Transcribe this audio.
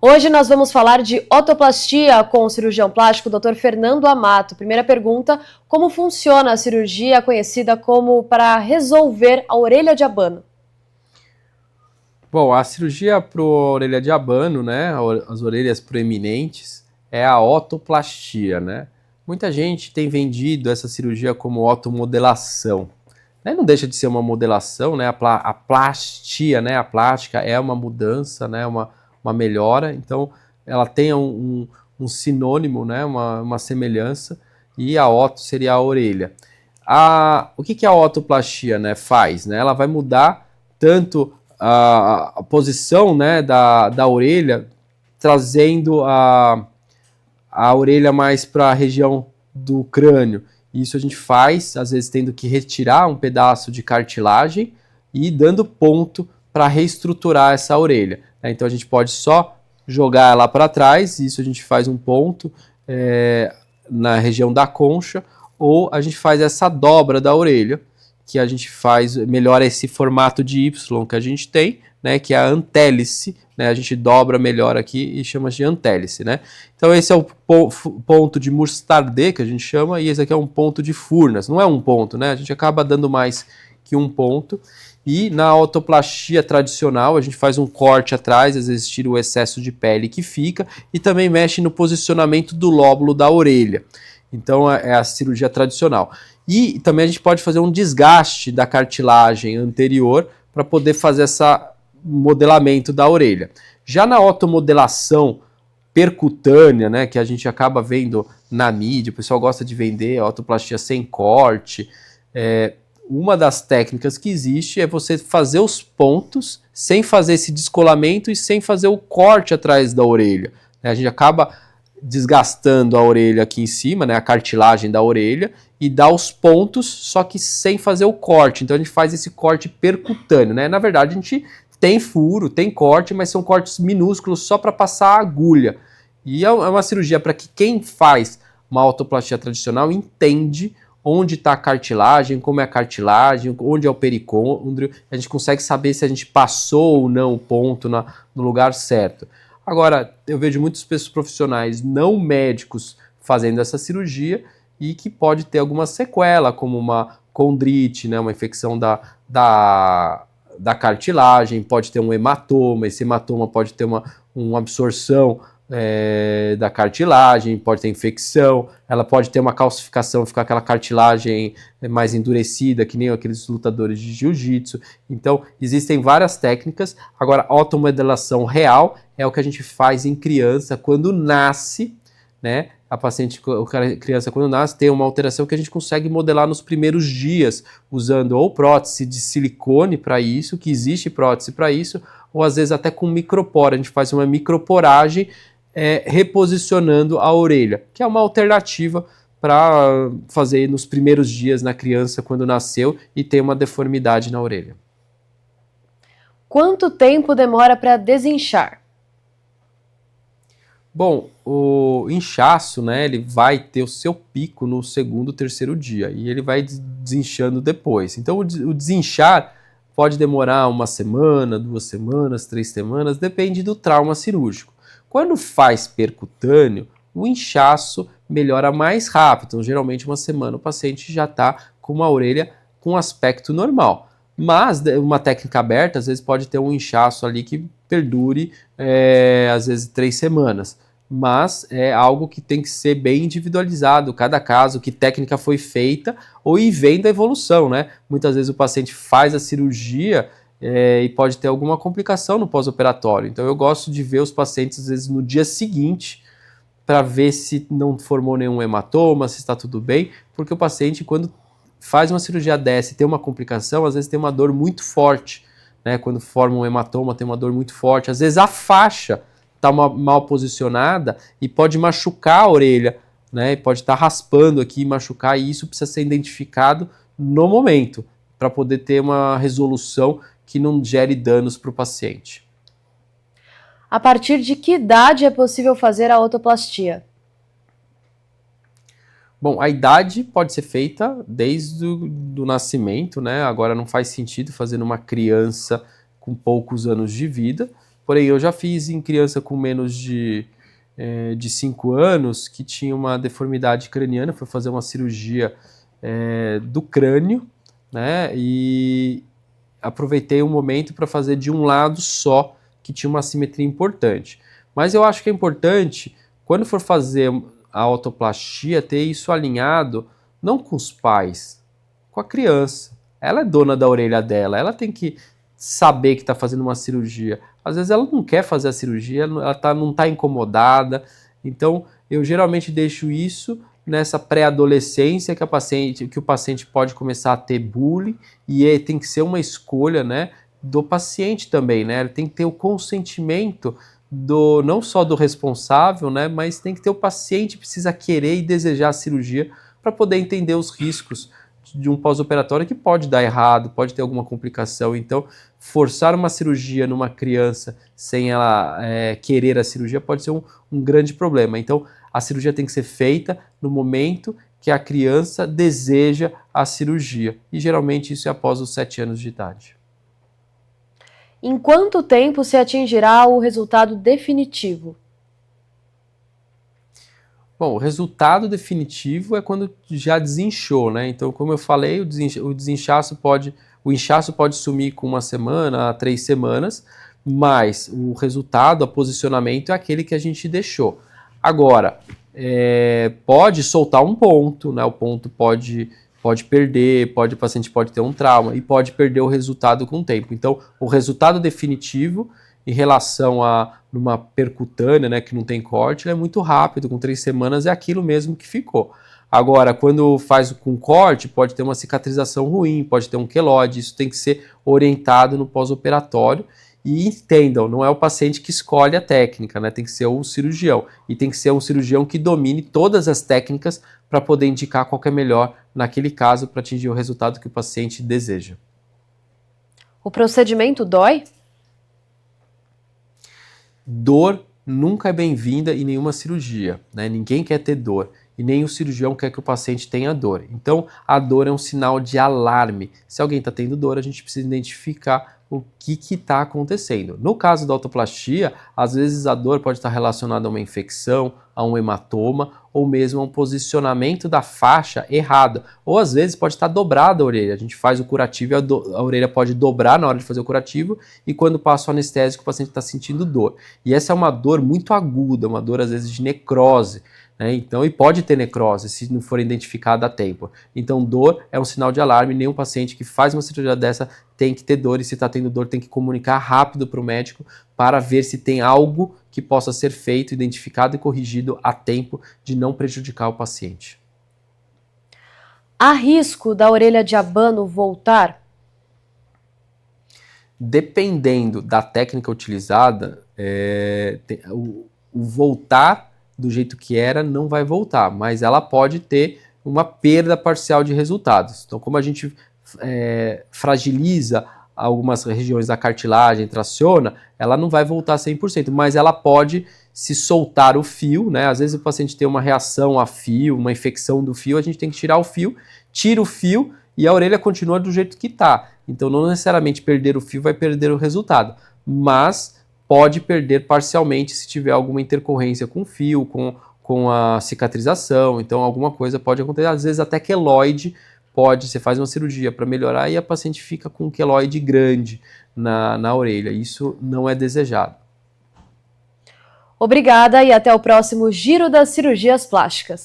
Hoje nós vamos falar de otoplastia com o cirurgião plástico Dr. Fernando Amato. Primeira pergunta, como funciona a cirurgia conhecida como para resolver a orelha de abano? Bom, a cirurgia para a orelha de abano, né, as orelhas proeminentes, é a otoplastia, né? Muita gente tem vendido essa cirurgia como otomodelação. Né? Não deixa de ser uma modelação, né? A plastia, né, a plástica é uma mudança, né, uma melhora, então ela tem um sinônimo, né, uma semelhança, e a oto seria a orelha. O que a otoplastia, né, faz? Né? Ela vai mudar tanto a posição, né, da orelha, trazendo a orelha mais para a região do crânio. Isso a gente faz, às vezes tendo que retirar um pedaço de cartilagem e dando ponto para reestruturar essa orelha. Então a gente pode só jogar ela para trás, isso a gente faz um ponto na região da concha, ou a gente faz essa dobra da orelha, que a gente faz, melhora esse formato de Y que a gente tem, né, que é a antélice, né, a gente dobra melhor aqui e chama de antélice, né. Então esse é o ponto de Mustardé, que a gente chama, e esse aqui é um ponto de Furnas, não é um ponto, né, a gente acaba dando mais que um ponto. E na otoplastia tradicional, a gente faz um corte atrás, às vezes tira o excesso de pele que fica, e também mexe no posicionamento do lóbulo da orelha. Então é a cirurgia tradicional. E também a gente pode fazer um desgaste da cartilagem anterior para poder fazer esse modelamento da orelha. Já na otomodelação percutânea, né, que a gente acaba vendo na mídia, o pessoal gosta de vender a otoplastia sem corte, uma das técnicas que existe é você fazer os pontos sem fazer esse descolamento e sem fazer o corte atrás da orelha. A gente acaba desgastando a orelha aqui em cima, né, a cartilagem da orelha, e dá os pontos, só que sem fazer o corte. Então a gente faz esse corte percutâneo, né? Na verdade a gente tem furo, tem corte, mas são cortes minúsculos só para passar a agulha. E é uma cirurgia para que quem faz uma otoplastia tradicional entende onde está a cartilagem, como é a cartilagem, onde é o pericôndrio, a gente consegue saber se a gente passou ou não o ponto no lugar certo. Agora, eu vejo muitos profissionais não médicos fazendo essa cirurgia e que pode ter alguma sequela, como uma condrite, né, uma infecção da cartilagem, pode ter um hematoma, esse hematoma pode ter uma absorção da cartilagem, pode ter infecção, ela pode ter uma calcificação, ficar aquela cartilagem mais endurecida, que nem aqueles lutadores de jiu-jitsu. Então, existem várias técnicas. Agora, a otomodelação real é o que a gente faz em criança quando nasce, né? A criança quando nasce tem uma alteração que a gente consegue modelar nos primeiros dias, usando ou prótese de silicone para isso, que existe prótese para isso, ou às vezes até com micropora, a gente faz uma microporagem reposicionando a orelha, que é uma alternativa para fazer nos primeiros dias na criança quando nasceu e tem uma deformidade na orelha. Quanto tempo demora para desinchar? Bom, o inchaço, né, ele vai ter o seu pico no segundo, terceiro dia e ele vai desinchando depois. Então, o desinchar pode demorar uma semana, 2 semanas, 3 semanas, depende do trauma cirúrgico. Quando faz percutâneo, o inchaço melhora mais rápido. Então, geralmente, uma semana o paciente já está com uma orelha com aspecto normal. Mas uma técnica aberta, às vezes, pode ter um inchaço ali que perdure, às vezes, 3 semanas. Mas é algo que tem que ser bem individualizado, cada caso, que técnica foi feita, ou ir vendo a evolução, né? Muitas vezes o paciente faz a cirurgia e pode ter alguma complicação no pós-operatório. Então eu gosto de ver os pacientes, às vezes, no dia seguinte, para ver se não formou nenhum hematoma, se está tudo bem, porque o paciente, quando faz uma cirurgia dessa e tem uma complicação, às vezes tem uma dor muito forte, né? Quando forma um hematoma, tem uma dor muito forte. Às vezes a faixa está mal posicionada e pode machucar a orelha, né? E pode estar raspando aqui, machucar, e isso precisa ser identificado no momento, para poder ter uma resolução que não gere danos para o paciente. A partir de que idade é possível fazer a otoplastia? Bom, a idade pode ser feita desde o nascimento, né? Agora não faz sentido fazer numa criança com poucos anos de vida, Porém, eu já fiz em criança com menos de 5 anos que tinha uma deformidade craniana, foi fazer uma cirurgia do crânio, né? E aproveitei o momento para fazer de um lado só, que tinha uma assimetria importante. Mas eu acho que é importante, quando for fazer a otoplastia, ter isso alinhado, não com os pais, com a criança. Ela é dona da orelha dela, ela tem que saber que está fazendo uma cirurgia. Às vezes ela não quer fazer a cirurgia, ela não está incomodada. Então, eu geralmente deixo isso nessa pré-adolescência que o paciente pode começar a ter bullying, e tem que ser uma escolha, né, do paciente também, né? Ele tem que ter o consentimento não só do responsável, né, mas tem que ter o paciente, precisa querer e desejar a cirurgia para poder entender os riscos de um pós-operatório que pode dar errado, pode ter alguma complicação. Então, forçar uma cirurgia numa criança sem ela querer a cirurgia pode ser um grande problema. Então, a cirurgia tem que ser feita no momento que a criança deseja a cirurgia. E geralmente isso é após os 7 anos de idade. Em quanto tempo se atingirá o resultado definitivo? Bom, o resultado definitivo é quando já desinchou, né? Então, como eu falei, o inchaço pode sumir com 1 semana a 3 semanas, mas o resultado, o posicionamento é aquele que a gente deixou. Agora, pode soltar um ponto, né? O ponto pode perder, o paciente pode ter um trauma e pode perder o resultado com o tempo. Então, o resultado definitivo em relação a numa percutânea, né, que não tem corte, ele é muito rápido, com 3 semanas é aquilo mesmo que ficou. Agora, quando faz com corte, pode ter uma cicatrização ruim, pode ter um queloide, isso tem que ser orientado no pós-operatório. E entendam, não é o paciente que escolhe a técnica, né? Tem que ser o cirurgião. E tem que ser um cirurgião que domine todas as técnicas para poder indicar qual que é melhor naquele caso para atingir o resultado que o paciente deseja. O procedimento dói? Dor nunca é bem-vinda em nenhuma cirurgia, né? Ninguém quer ter dor e nem o cirurgião quer que o paciente tenha dor. Então, a dor é um sinal de alarme. Se alguém está tendo dor, a gente precisa identificar o que está acontecendo. No caso da otoplastia, às vezes a dor pode estar relacionada a uma infecção, a um hematoma ou mesmo a um posicionamento da faixa errada. Ou às vezes pode estar dobrada a orelha. A gente faz o curativo e a orelha pode dobrar na hora de fazer o curativo e quando passa o anestésico o paciente está sentindo dor. E essa é uma dor muito aguda, uma dor às vezes de necrose. Então, e pode ter necrose se não for identificada a tempo. Então, dor é um sinal de alarme. Nenhum paciente que faz uma cirurgia dessa tem que ter dor, e se está tendo dor tem que comunicar rápido para o médico para ver se tem algo que possa ser feito, identificado e corrigido a tempo de não prejudicar o paciente. Há risco da orelha de abano voltar? Dependendo da técnica utilizada, o voltar do jeito que era não vai voltar, mas ela pode ter uma perda parcial de resultados. Então, como a gente fragiliza algumas regiões da cartilagem, traciona, ela não vai voltar 100%, mas ela pode se soltar o fio, né? Às vezes o paciente tem uma reação a fio, uma infecção do fio, a gente tem que tirar o fio, tira o fio e a orelha continua do jeito que está. Então, não necessariamente perder o fio vai perder o resultado, mas pode perder parcialmente se tiver alguma intercorrência com o fio, com a cicatrização. Então, alguma coisa pode acontecer. Às vezes, até queloide você faz uma cirurgia para melhorar e a paciente fica com um queloide grande na orelha. Isso não é desejado. Obrigada e até o próximo Giro das Cirurgias Plásticas.